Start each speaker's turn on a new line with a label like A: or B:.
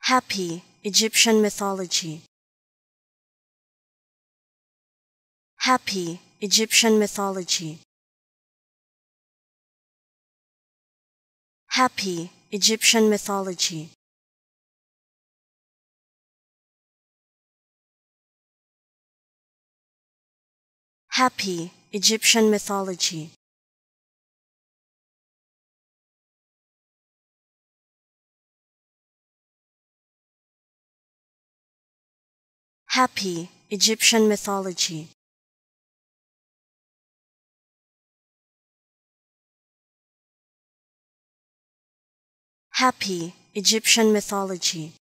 A: Happy, Egyptian mythology. Happy, Egyptian mythology. Happy, Egyptian mythology. Happy, Egyptian mythology. Happy, Egyptian mythology. Happy, Egyptian mythology.